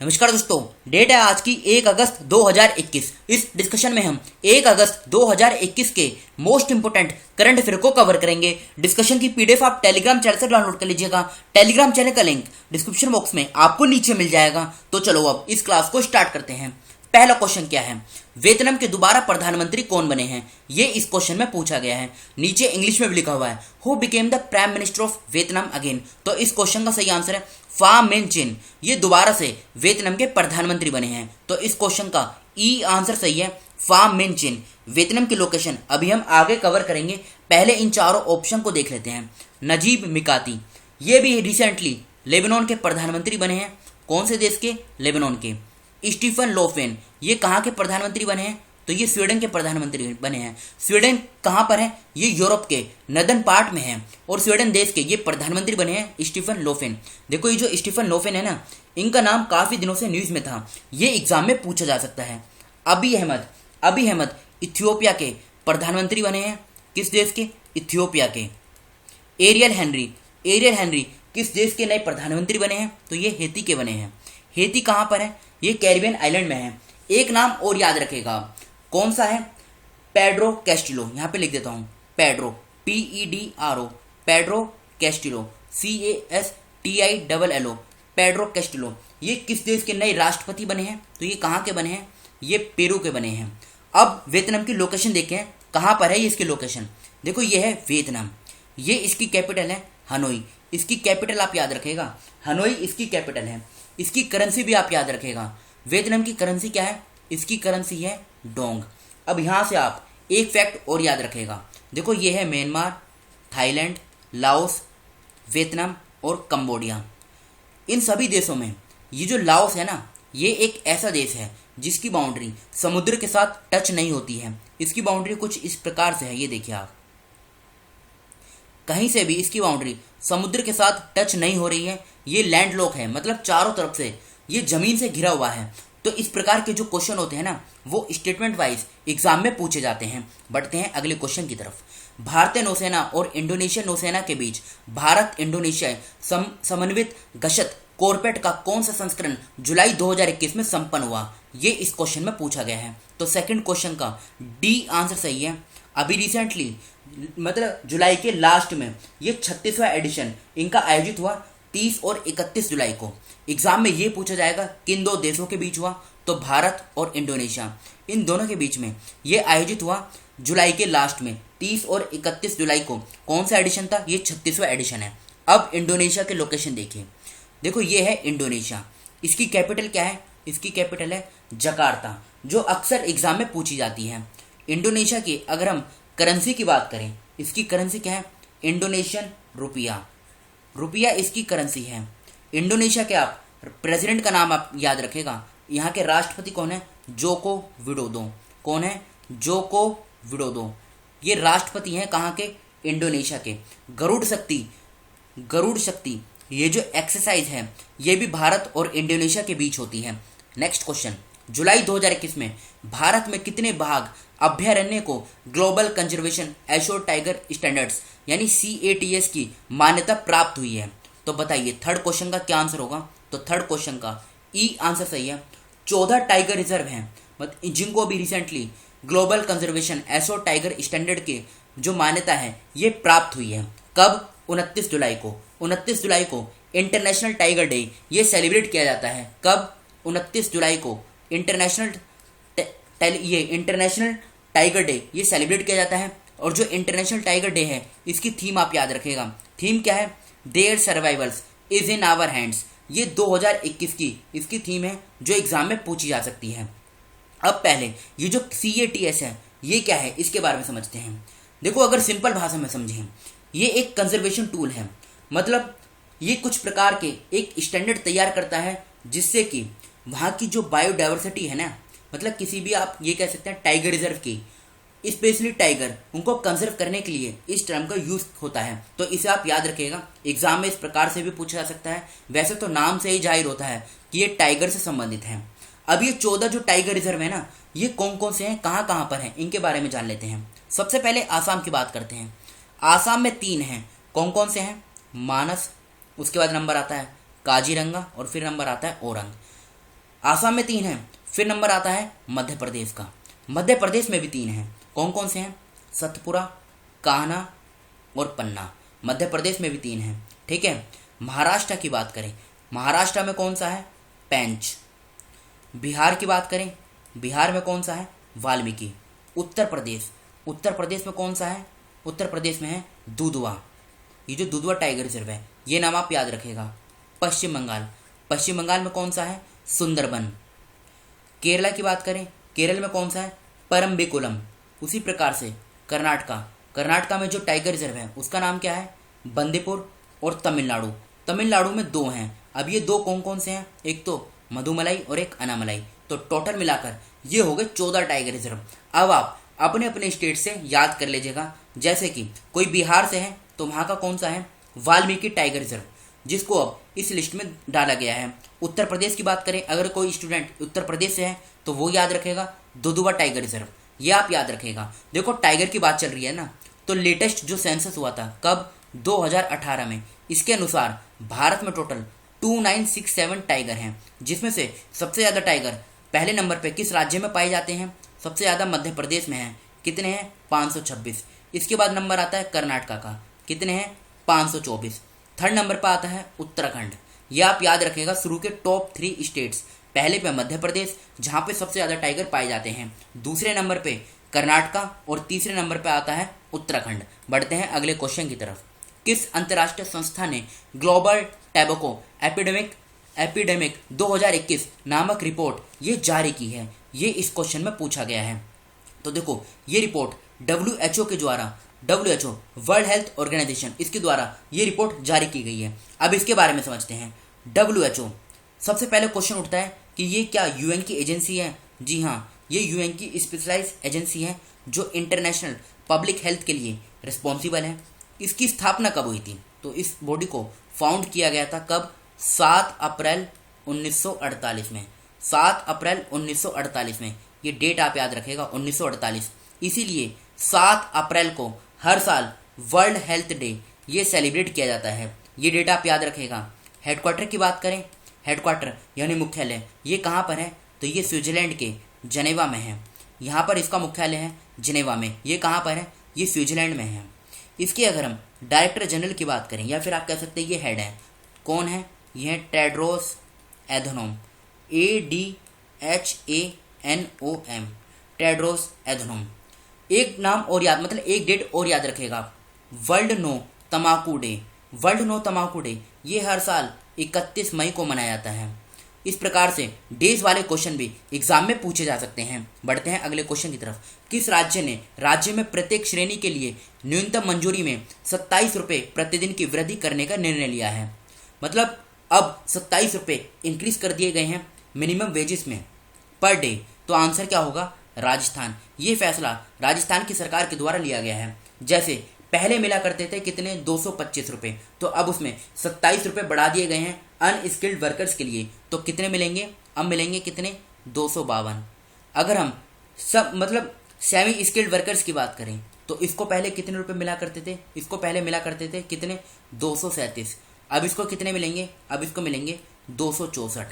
नमस्कार दोस्तों, डेट है आज की 1 अगस्त 2021। इस डिस्कशन में हम 1 अगस्त 2021 के मोस्ट इंपोर्टेंट करंट अफेयर को कवर करेंगे। डिस्कशन की पीडीएफ आप टेलीग्राम चैनल से डाउनलोड कर लीजिएगा। टेलीग्राम चैनल का लिंक डिस्क्रिप्शन बॉक्स में आपको नीचे मिल जाएगा। तो चलो अब इस क्लास को स्टार्ट करते हैं। पहला क्वेश्चन क्या है? वियतनाम के दोबारा प्रधानमंत्री कौन बने हैं? ये इस क्वेश्चन में पूछा गया है। नीचे इंग्लिश में भी लिखा हुआ है who became the prime minister of Vietnam again. तो इस क्वेश्चन का सही आंसर है फा मिन चिन। ये दोबारा से वियतनाम के प्रधानमंत्री बने हैं। तो इस क्वेश्चन का ई आंसर सही है फा मिन चिन। वियतनाम की लोकेशन अभी हम आगे कवर करेंगे। पहले इन चारों ऑप्शन को देख लेते हैं। नजीब मिकाती, ये भी रिसेंटली लेबनान के प्रधानमंत्री बने हैं। कौन से देश के? लेबनान के। स्टीफन लोफेन, ये कहाँ के प्रधानमंत्री बने हैं? तो ये स्वीडन के प्रधानमंत्री बने हैं। स्वीडन कहाँ पर है? ये यूरोप के नदन पार्ट में है और स्वीडन देश के ये प्रधानमंत्री बने हैं स्टीफन लोफेन। देखो ये जो स्टीफन लोफेन है ना, इनका नाम काफी दिनों से न्यूज में था। ये एग्जाम में पूछा जा सकता है। अबी अहमद इथियोपिया के प्रधानमंत्री बने हैं। किस देश के? इथियोपिया के। एरियल हेनरी किस देश के नए प्रधानमंत्री बने हैं? तो ये हेती के बने हैं। हेती कहाँ पर है? ये कैरिबियन आइलैंड में है। एक नाम और याद रखेगा, कौन सा है? Pedro Castillo. यहाँ पे लिख देता हूँ Pedro, PEDRO, Pedro Castillo, CASTILLO, Pedro Castillo. ये किस देश के नए राष्ट्रपति बने हैं? तो ये कहाँ के बने हैं? ये पेरू के बने हैं। अब वियतनाम की लोकेशन देखें, कहाँ पर है ये इसकी लोकेशन। देखो ये है वियतनाम, ये इसकी कैपिटल है हनोई। इसकी कैपिटल आप याद रखेगा, हनोई इसकी कैपिटल है। इसकी करेंसी भी आप याद रखेगा। वियतनाम की करेंसी क्या है? इसकी करेंसी है डोंग। अब यहाँ से आप एक फैक्ट और याद रखेगा। देखो ये है म्यांमार, थाईलैंड, लाओस, वियतनाम और कंबोडिया। इन सभी देशों में ये जो लाओस है ना, ये एक ऐसा देश है जिसकी बाउंड्री समुद्र के साथ टच नहीं होती है। इसकी बाउंड्री कुछ इस प्रकार से है, ये देखिए आप, कहीं से भी इसकी बाउंड्री समुद्र के साथ टच नहीं हो रही है। ये लैंडलॉक है, मतलब चारों तरफ से ये जमीन से घिरा हुआ है। तो इस प्रकार के जो क्वेश्चन होते हैं ना, वो स्टेटमेंट वाइज एग्जाम में पूछे जाते हैं। बढ़ते हैं अगले क्वेश्चन की तरफ। भारतीय नौसेना और इंडोनेशियन नौसेना के बीच भारत इंडोनेशिया समन्वित गश्त कॉर्पेट का कौन सा संस्करण जुलाई 2021 में संपन्न हुआ? ये इस क्वेश्चन में पूछा गया है। तो सेकंड क्वेश्चन का डी आंसर सही है। अभी रिसेंटली मतलब जुलाई के लास्ट में ये 36वां एडिशन इनका आयोजित हुआ 30 और 31 जुलाई को। एग्जाम में ये पूछा जाएगा किन दो देशों के बीच हुआ? तो भारत और इंडोनेशिया, इन दोनों के बीच में ये आयोजित हुआ जुलाई के लास्ट में 30 और 31 जुलाई को। कौन सा एडिशन था? ये 36वां एडिशन है। अब इंडोनेशिया के लोकेशन देखिए। देखो ये है इंडोनेशिया। इसकी कैपिटल क्या है? इसकी कैपिटल है जकार्ता, जो अक्सर एग्जाम में पूछी जाती है। इंडोनेशिया की अगर हम करेंसी की बात करें, इसकी करेंसी क्या है? Indonesian rupiah. रुपया इसकी करेंसी है। इंडोनेशिया के आप प्रेसिडेंट का नाम आप याद रखेगा। यहाँ के राष्ट्रपति कौन है? जोको विडोदो। कौन है? जोको विडोदो। ये राष्ट्रपति हैं कहाँ के? इंडोनेशिया के। गरुड़ शक्ति ये जो एक्सरसाइज है, ये भी भारत और इंडोनेशिया के बीच होती है। नेक्स्ट क्वेश्चन, जुलाई 2021 में भारत में कितने बाघ अभयारण्य को global conservation assured tiger standards यानी CATS की मान्यता प्राप्त हुई है? तो बताइए थर्ड क्वेश्चन का क्या आंसर होगा? तो थर्ड क्वेश्चन का ई आंसर सही है। 14 टाइगर रिजर्व हैं जिनको भी recently global conservation assured tiger standard के जो मान्यता है ये प्राप्त हुई है। कब? 29 जुलाई को। 29 जुलाई को इंटरनेशनल टाइगर डे ये सेलिब्रेट किया जाता है। कब? 29 जुलाई को इंटरनेशनल टाइगर डे ये सेलिब्रेट किया जाता है। और जो इंटरनेशनल टाइगर डे है, इसकी थीम आप याद रखेगा। थीम क्या है? Their survivals is in our hands. ये 2021 की इसकी थीम है जो एग्जाम में पूछी जा सकती है। अब पहले ये जो CATS है ये क्या है, इसके बारे में समझते हैं। देखो अगर सिंपल भाषा में समझें, ये एक कंजर्वेशन टूल है। मतलब ये कुछ प्रकार के एक स्टैंडर्ड तैयार करता है जिससे कि वहाँ की जो बायोडाइवर्सिटी है ना, मतलब किसी भी आप ये कह सकते हैं टाइगर रिजर्व की, स्पेशली टाइगर, उनको कंजर्व करने के लिए इस टर्म का यूज होता है। तो इसे आप याद रखिएगा। एग्जाम में इस प्रकार से भी पूछा जा सकता है। वैसे तो नाम से ही जाहिर होता है कि ये टाइगर से संबंधित है। अब ये 14 जो टाइगर रिजर्व है ना, ये कौन कौन से हैं, कहाँ कहाँ पर हैं, इनके बारे में जान लेते हैं। सबसे पहले आसाम की बात करते हैं। आसाम में 3 हैं। कौन कौन से हैं? मानस, उसके बाद नंबर आता है काजीरंगा और फिर नंबर आता है औरंग। आसाम में 3 हैं। फिर नंबर आता है मध्य प्रदेश का, मध्य प्रदेश में भी 3 हैं। कौन कौन से हैं? सतपुरा, कान्हा और पन्ना, मध्य प्रदेश में भी 3 हैं। ठीक है। महाराष्ट्र की बात करें, महाराष्ट्र में कौन सा है? पेंच। बिहार की बात करें, बिहार में कौन सा है? वाल्मीकि। उत्तर प्रदेश, उत्तर प्रदेश में कौन सा है? उत्तर प्रदेश में है दुधवा। ये जो दुधवा टाइगर रिजर्व है, ये नाम आप याद रखेगा। पश्चिम बंगाल, पश्चिम बंगाल में कौन सा है? सुंदरबन। केरला की बात करें, केरल में कौन सा है? परम्बिकुलम। उसी प्रकार से कर्नाटका, कर्नाटका में जो टाइगर रिजर्व है उसका नाम क्या है? बंदीपुर। और तमिलनाडु, तमिलनाडु में 2 हैं। अब ये 2 कौन कौन से हैं? एक तो मधुमलाई और एक अनामलाई। तो टोटल मिलाकर ये हो गए 14 टाइगर रिजर्व। अब आप अपने अपने स्टेट से याद कर लीजिएगा। जैसे कि कोई बिहार से है तो वहाँ का कौन सा है? वाल्मीकि टाइगर रिजर्व, जिसको अब इस लिस्ट में डाला गया है। उत्तर प्रदेश की बात करें, अगर कोई स्टूडेंट उत्तर प्रदेश से है तो वो याद रखेगा दुधवा टाइगर रिजर्व, ये आप याद रखेगा। देखो टाइगर की बात चल रही है ना, तो लेटेस्ट जो सेंसस हुआ था कब? 2018 में। इसके अनुसार भारत में टोटल 2967 टाइगर हैं, जिसमें से सबसे ज़्यादा टाइगर पहले नंबर पे किस राज्य में पाए जाते हैं? सबसे ज़्यादा मध्य प्रदेश में हैं। कितने हैं? 526। इसके बाद नंबर आता है कर्नाटका का, कितने हैं? 524। थर्ड नंबर पर आता है उत्तराखंड। ये आप याद रखेगा, शुरू के टॉप 3 स्टेट्स। पहले पे मध्य प्रदेश, जहाँ पे सबसे ज़्यादा टाइगर पाए जाते हैं। दूसरे नंबर पे कर्नाटका और तीसरे नंबर पे आता है उत्तराखंड। बढ़ते हैं अगले क्वेश्चन की तरफ। किस अंतर्राष्ट्रीय संस्था ने ग्लोबल टैबेको एपिडेमिक 2021 नामक रिपोर्ट ये जारी की है? ये इस क्वेश्चन में पूछा गया है। तो देखो ये रिपोर्ट WHO के द्वारा, WHO वर्ल्ड हेल्थ ऑर्गेनाइजेशन, इसके द्वारा ये रिपोर्ट जारी की गई है। अब इसके बारे में समझते हैं। WHO, सबसे पहले क्वेश्चन उठता है कि ये क्या UN की एजेंसी है? जी हाँ, ये UN की स्पेशलाइज एजेंसी है जो इंटरनेशनल पब्लिक हेल्थ के लिए रिस्पॉन्सिबल है। इसकी स्थापना कब हुई थी? तो इस बॉडी को फाउंड किया गया था कब? 7 अप्रैल 1948 में। 7 अप्रैल 1948 में, ये डेट आप याद रखेगा, 1948। इसीलिए 7 अप्रैल को हर साल वर्ल्ड हेल्थ डे ये सेलिब्रेट किया जाता है। ये डेट आप याद रखेगा। हेडक्वार्टर की बात करें, हेडक्वार्टर यानी मुख्यालय, ये कहाँ पर है? तो ये स्विट्जरलैंड के जनेवा में है। यहाँ पर इसका मुख्यालय है जिनेवा में। ये कहाँ पर है? ये स्विट्जरलैंड में है। इसके अगर हम डायरेक्टर जनरल की बात करें, या फिर आप कह सकते हैं ये हेड है, कौन है? ये है टेड्रोस एधनोम, ADHANOM, टेड्रोस एधनोम। एक नाम और याद, मतलब एक डेट और याद रखेगा आप, वर्ल्ड नो तम्बाकू डे। वर्ल्ड नो तम्बाकू डे ये हर साल 31 मई को मनाया जाता है। इस प्रकार से डेज वाले क्वेश्चन भी एग्जाम में पूछे जा सकते हैं। बढ़ते हैं अगले क्वेश्चन की तरफ। किस राज्य ने राज्य में प्रत्येक श्रेणी के लिए न्यूनतम मंजूरी में 27 रुपये प्रतिदिन की वृद्धि करने का निर्णय लिया है? मतलब अब 27 रुपये इंक्रीज कर दिए गए हैं मिनिमम वेजेस में पर डे। तो आंसर क्या होगा? राजस्थान। ये फैसला राजस्थान की सरकार के द्वारा लिया गया है। जैसे पहले मिला करते थे कितने? 225 रुपये, तो अब उसमें 27 रुपये बढ़ा दिए गए हैं अनस्किल्ड वर्कर्स के लिए। तो कितने मिलेंगे? अब मिलेंगे कितने? 252। अगर हम सब मतलब सेमी स्किल्ड वर्कर्स की बात करें तो इसको पहले कितने रुपए मिला करते थे? इसको पहले मिला करते थे कितने? 237। अब इसको कितने मिलेंगे? अब इसको मिलेंगे 264।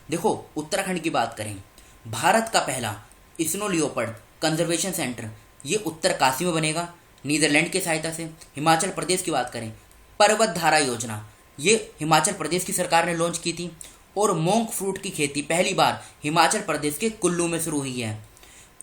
देखो उत्तराखंड की बात करें, भारत का पहला स्नो लियोपर्ड कंजर्वेशन सेंटर ये उत्तरकाशी में बनेगा नीदरलैंड की सहायता से। हिमाचल प्रदेश की बात करें, पर्वत धारा योजना ये हिमाचल प्रदेश की सरकार ने लॉन्च की थी। और मोंक फ्रूट की खेती पहली बार हिमाचल प्रदेश के कुल्लू में शुरू हुई है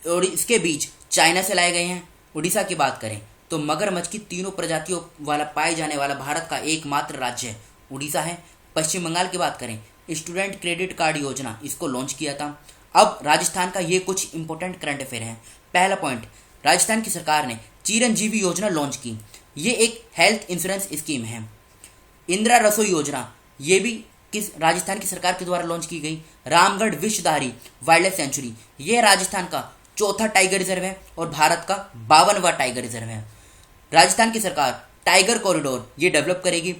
और इसके बीज चाइना से लाए गए हैं। उड़ीसा की बात करें तो मगरमच्छ की 3 प्रजातियों वाला पाए जाने वाला भारत का एकमात्र राज्य उड़ीसा है। पश्चिम बंगाल की बात करें, स्टूडेंट क्रेडिट कार्ड योजना इसको लॉन्च किया था। अब राजस्थान का ये कुछ इंपॉर्टेंट करंट अफेयर है। पहला पॉइंट, राजस्थान की सरकार ने चिरंजीवी योजना लॉन्च की। ये एक हेल्थ इंश्योरेंस स्कीम है। इंदिरा रसोई योजना ये भी किस राजस्थान की सरकार के द्वारा लॉन्च की गई। Ramgarh Vishdhari wild life century ये राजस्थान का 4था टाइगर रिजर्व है और भारत का 52वां टाइगर रिजर्व है। राजस्थान की सरकार टाइगर कॉरिडोर ये डेवलप करेगी।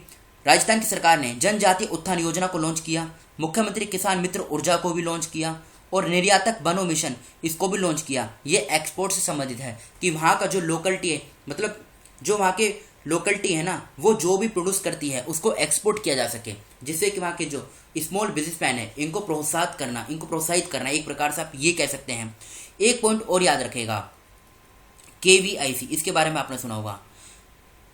राजस्थान की सरकार ने जनजातीय उत्थान योजना को लॉन्च किया। मुख्यमंत्री किसान मित्र ऊर्जा को भी लॉन्च किया और निर्यातक बनो मिशन इसको भी लॉन्च किया। ये एक्सपोर्ट से संबंधित है कि वहाँ का जो लोकलिटी है, मतलब जो वहाँ के लोकलिटी है ना, वो जो भी प्रोड्यूस करती है उसको एक्सपोर्ट किया जा सके, जिससे कि वहाँ के जो स्मॉल बिजनेसमैन है इनको प्रोत्साहित करना एक प्रकार से आप ये कह सकते हैं। एक पॉइंट और याद रखेगा, KVIC, इसके बारे में आपने सुना होगा,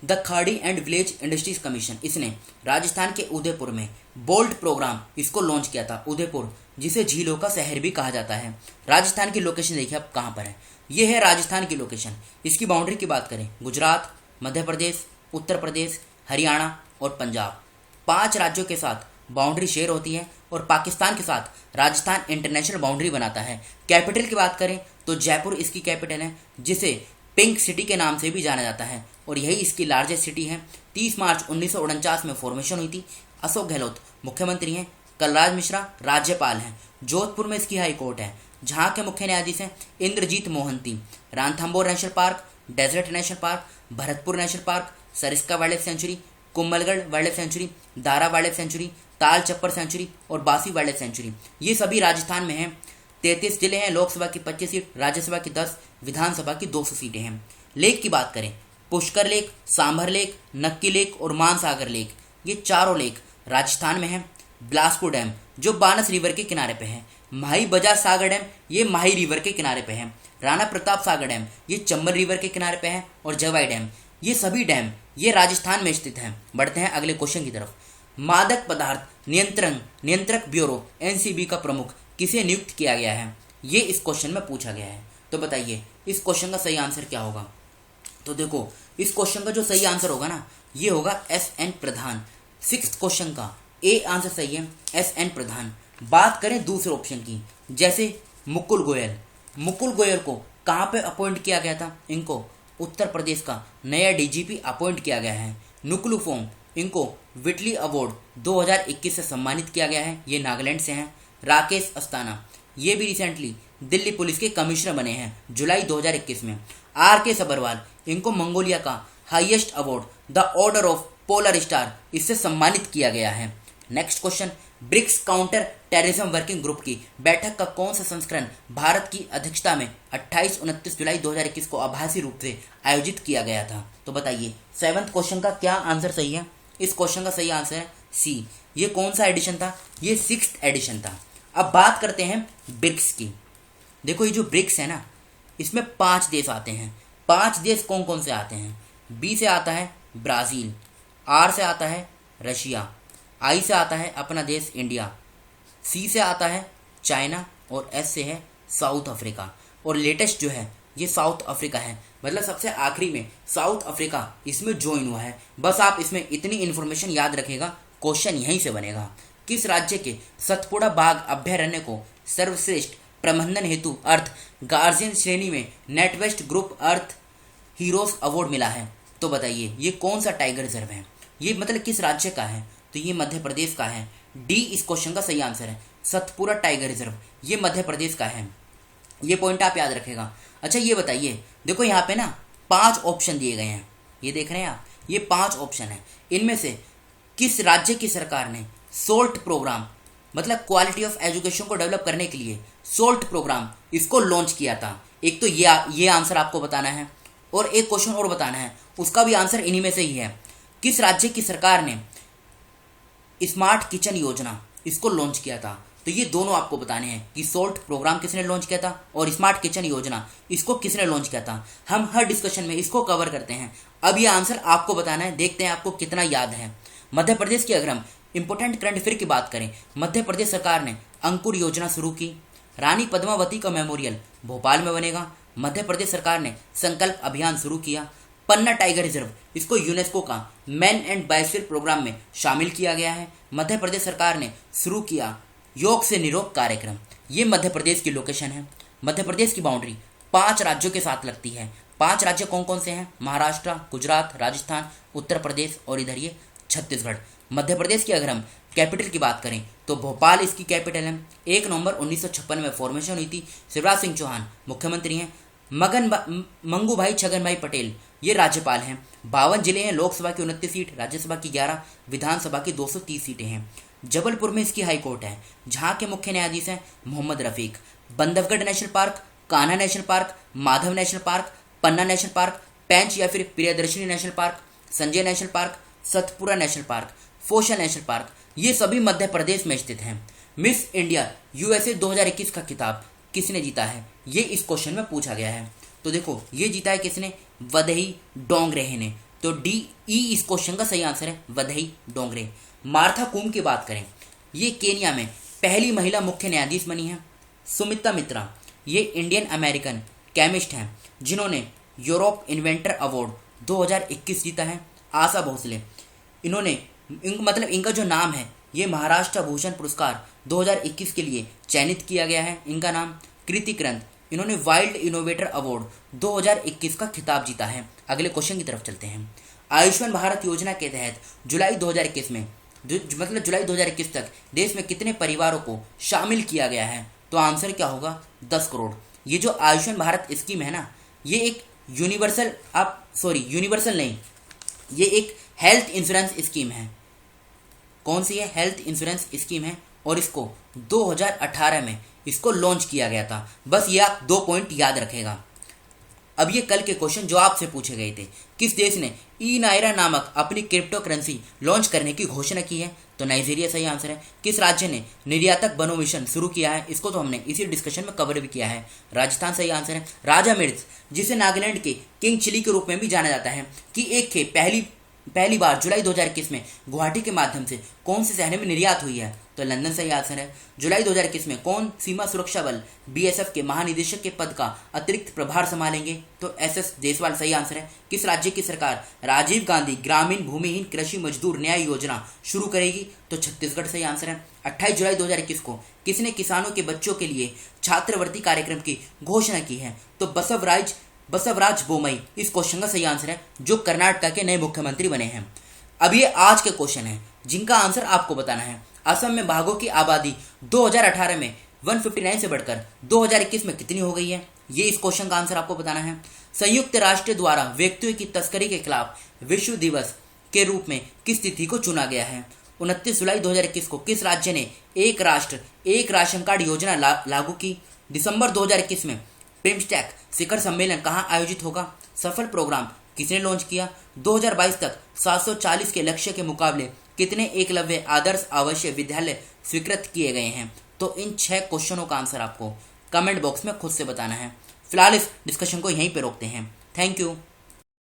द खाड़ी एंड विलेज इंडस्ट्रीज कमीशन। इसने राजस्थान के उदयपुर में बोल्ट प्रोग्राम इसको लॉन्च किया था। उदयपुर, जिसे झीलों का शहर भी कहा जाता है। राजस्थान की लोकेशन देखिए अब कहाँ पर है, ये है राजस्थान की लोकेशन। इसकी बाउंड्री की बात करें, गुजरात, मध्य प्रदेश, उत्तर प्रदेश, हरियाणा और पंजाब, 5 राज्यों के साथ बाउंड्री शेयर होती है और पाकिस्तान के साथ राजस्थान इंटरनेशनल बाउंड्री बनाता है। कैपिटल की बात करें तो जयपुर इसकी कैपिटल है, जिसे पिंक सिटी के नाम से भी जाना जाता है और यही इसकी लार्जेस्ट सिटी है। 30 मार्च 1949 में फॉर्मेशन हुई थी। अशोक गहलोत मुख्यमंत्री हैं, कलराज मिश्रा राज्यपाल हैं। जोधपुर में इसकी हाई कोर्ट है, जहाँ के मुख्य न्यायाधीश हैं Indrajit Mohanty. Ranthambore national park, desert national park, Bharatpur national park, Sariska wild life sanctuary, Kumbhalgarh wild life sanctuary, Dara wild life sanctuary, Tal Chhapar century और बासी वाइल्ड लाइफ सेंचुरी, ये सभी राजस्थान में हैं। 33 जिले हैं, लोकसभा की 25 सीट, राज्यसभा की 10, विधानसभा की 200 सीटें हैं। लेक की बात करें, पुष्कर लेक, सांभर लेक, नक्की लेक और मानसागर लेक, ये चारों लेक राजस्थान में हैं। बिलासपुर डैम जो बानस रिवर के किनारे पे है। माही बजाज सागर डैम, ये माही रिवर के किनारे पे है। राणा प्रताप सागर डैम, ये चंबल रिवर के किनारे पे है। और जवाई डैम, ये सभी डैम ये राजस्थान में स्थित हैं। बढ़ते हैं अगले क्वेश्चन की तरफ। मादक पदार्थ नियंत्रक ब्यूरो NCB का प्रमुख किसे नियुक्त किया गया है, ये इस क्वेश्चन में पूछा गया है। तो बताइए इस क्वेश्चन का सही आंसर क्या होगा। तो देखो इस क्वेश्चन का जो सही आंसर होगा ना, ये होगा SN प्रधान। 6th क्वेश्चन का A आंसर सही है, SN प्रधान। बात करें दूसरे ऑप्शन की, जैसे मुकुल गोयल को कहाँ पे अपॉइंट किया गया था, इनको उत्तर प्रदेश का नया DGP अपॉइंट किया गया है। नुकुलू फोम, इनको विटली अवार्ड 2021 से सम्मानित किया गया है, ये नागालैंड से हैं। राकेश अस्थाना, ये भी रिसेंटली दिल्ली पुलिस के कमिश्नर बने हैं जुलाई 2021 में। RK सबरवाल, इनको मंगोलिया का highest award the order of polar star इससे सम्मानित किया गया है। Next question, BRICS counter terrorism working group की बैठक का कौन सा संस्करण भारत की अध्यक्षता में 28-29 जुलाई 2021 को आभासी रूप से आयोजित किया गया था। तो बताइए 7th क्वेश्चन का क्या आंसर सही है। इस क्वेश्चन का सही आंसर है C। ये कौन सा एडिशन था, ये 6th एडिशन था। अब बात करते हैं ब्रिक्स की। देखो ये जो ब्रिक्स है ना, इसमें 5 देश आते हैं। 5 देश कौन कौन से आते हैं। B से आता है ब्राज़ील, R से आता है रशिया, I से आता है अपना देश इंडिया, C से आता है चाइना और S से है साउथ अफ्रीका। और लेटेस्ट जो है ये साउथ अफ्रीका है, मतलब सबसे आखिरी में साउथ अफ्रीका इसमें ज्वाइन हुआ है। बस आप इसमें इतनी इन्फॉर्मेशन याद रखेगा, क्वेश्चन यहीं से बनेगा। किस राज्य के सतपुड़ा बाघ अभ्यारण्य को सर्वश्रेष्ठ प्रबंधन हेतु अर्थ गार्जियन श्रेणी में नेटवेस्ट ग्रुप अर्थ हीरोज अवार्ड मिला है। तो बताइए ये कौन सा टाइगर रिजर्व है, ये मतलब किस राज्य का है। तो ये मध्य प्रदेश का है। D इस क्वेश्चन का सही आंसर है। सतपुड़ा टाइगर रिजर्व ये मध्य प्रदेश का है। ये पॉइंट आप याद रखेगा। अच्छा ये बताइए, देखो यहाँ पे ना 5 ऑप्शन दिए गए हैं, ये देख रहे हैं आप, ये 5 ऑप्शन है। इनमें से किस राज्य की सरकार ने सोल्ट प्रोग्राम मतलब क्वालिटी ऑफ एजुकेशन को डेवलप करने के लिए सोल्ट प्रोग्राम इसको लॉन्च किया था। एक तो ये आंसर आपको बताना है और एक क्वेश्चन और बताना है, उसका भी आंसर इन्हीं में से ही है। किस राज्य की सरकार ने स्मार्ट किचन योजना इसको लॉन्च किया था। तो ये दोनों आपको बताने हैं कि सोल्ट प्रोग्राम किसने लॉन्च किया था और स्मार्ट किचन योजना इसको किसने लॉन्च किया था। हम हर डिस्कशन में इसको कवर करते हैं। अब ये आंसर आपको बताना है, देखते हैं आपको कितना याद है। मध्य प्रदेश की अगर हम इंपोर्टेंट करंट अफेयर की बात करें, मध्य प्रदेश सरकार ने अंकुर योजना शुरू की। रानी पद्मावती का मेमोरियल भोपाल में बनेगा। मध्य प्रदेश सरकार ने संकल्प अभियान शुरू किया। पन्ना टाइगर रिजर्व इसको यूनेस्को का मैन एंड बायोस्फीयर प्रोग्राम में शामिल किया गया है। मध्य प्रदेश सरकार ने शुरू किया योग से निरोग कार्यक्रम। ये मध्य प्रदेश की लोकेशन है। मध्य प्रदेश की बाउंड्री 5 राज्यों के साथ लगती है। 5 राज्य कौन कौन से हैं, महाराष्ट्र, गुजरात, राजस्थान, उत्तर प्रदेश और इधर ये छत्तीसगढ़। मध्य प्रदेश की अगर हम कैपिटल की बात करें तो भोपाल इसकी कैपिटल है। 1 नवंबर 1956 में फॉर्मेशन हुई थी। शिवराज सिंह चौहान मुख्यमंत्री हैं। मंगू भाई छगन भाई पटेल ये राज्यपाल हैं। 52 जिले हैं, लोकसभा की 29 सीट, राज्यसभा की 11, विधानसभा की 230 सीटें हैं। जबलपुर में इसकी हाई कोर्ट है, जहाँ के मुख्य न्यायाधीश हैं Mohammad Rafiq. Bandhavgarh national park, Kanha national park, Madhav national park, Panna national park, Pench या फिर Priyadarshini national park, Sanjay national park, Satpura national park, फोशा नेशनल पार्क, ये सभी मध्य प्रदेश में स्थित हैं। मिस इंडिया यूएसए 2021 का खिताब किसने जीता है, ये इस क्वेश्चन में पूछा गया है। तो देखो ये जीता है किसने, वदई डोंगरे ने। तो डी ई इस क्वेश्चन का सही आंसर है, वदई डोंगरे। मार्था कूम की बात करें, ये केन्या में पहली महिला मुख्य न्यायाधीश बनी है। सुमित्रा मित्रा, ये इंडियन अमेरिकन केमिस्ट हैं जिन्होंने यूरोप इन्वेंटर अवार्ड 2021 जीता है। आशा भोसले, इनका जो नाम है ये महाराष्ट्र भूषण पुरस्कार 2021 के लिए चयनित किया गया है। इनका नाम कृति क्रंत, इन्होंने वाइल्ड इनोवेटर अवार्ड 2021 का खिताब जीता है। अगले क्वेश्चन की तरफ चलते हैं। आयुष्मान भारत योजना के तहत जुलाई 2021 में जुलाई 2021 तक देश में कितने परिवारों को शामिल किया गया है, तो आंसर क्या होगा, 10 करोड़। ये जो आयुष्मान भारत स्कीम है ना, ये एक यूनिवर्सल नहीं, ये एक हेल्थ इंश्योरेंस स्कीम है। कौन सी है, हेल्थ इंश्योरेंस स्कीम है, और इसको 2018 में इसको लॉन्च किया गया था। बस ये आप 2 पॉइंट याद रखेगा। अब ये कल के क्वेश्चन जो आपसे पूछे गए थे, किस देश ने ई नायरा नामक अपनी क्रिप्टो करेंसी लॉन्च करने की घोषणा की है, तो नाइजीरिया सही आंसर है। किस राज्य ने निर्यातक बनो मिशन शुरू किया है, इसको तो हमने इसी डिस्कशन में कवर भी किया है, राजस्थान सही आंसर है। राजा मिर्च, जिसे नागालैंड के किंग चिली के रूप में भी जाना जाता है, कि एक खेप पहली बार जुलाई 2021 में गुवाहाटी के माध्यम से कौन से शहर में निर्यात हुई है, तो लंदन सही आंसर है। जुलाई 2021 में कौन सीमा सुरक्षा बल बीएसएफ के महानिदेशक के पद का अतिरिक्त प्रभार संभालेंगे, तो एसएस देसवाल सही आंसर है। किस राज्य की सरकार राजीव गांधी ग्रामीण भूमिहीन कृषि मजदूर न्याय योजना शुरू करेगी, तो छत्तीसगढ़ सही आंसर है। 28 जुलाई 2021 को किसने किसानों के बच्चों के लिए छात्रवृत्ति कार्यक्रम की घोषणा की है, तो बसवराज बोमई इस क्वेश्चन का सही आंसर है, जो कर्नाटक के नए मुख्यमंत्री बने हैं। अब ये आज के क्वेश्चन हैं जिनका आंसर आपको बताना है। असम में बाघों की आबादी 2018 में 159 से बढ़कर 2021 में कितनी हो गई है, ये इस क्वेश्चन का आंसर आपको बताना है। संयुक्त राष्ट्र द्वारा व्यक्तियों की तस्करी के खिलाफ विश्व दिवस के रूप में किस तिथि को चुना गया है, 29 जुलाई 2021 को किस राज्य ने एक राष्ट्र एक राशन कार्ड योजना लागू की। दिसंबर 2021 में बिम्स्टेक शिखर सम्मेलन कहाँ आयोजित होगा, सफल प्रोग्राम किसने लॉन्च किया। 2022 तक 740 के लक्ष्य के मुकाबले कितने एकलव्य आदर्श आवासीय विद्यालय स्वीकृत किए गए हैं, तो इन 6 क्वेश्चनों का आंसर आपको कमेंट बॉक्स में खुद से बताना है। फिलहाल इस डिस्कशन को यहीं पे रोकते हैं। Thank you.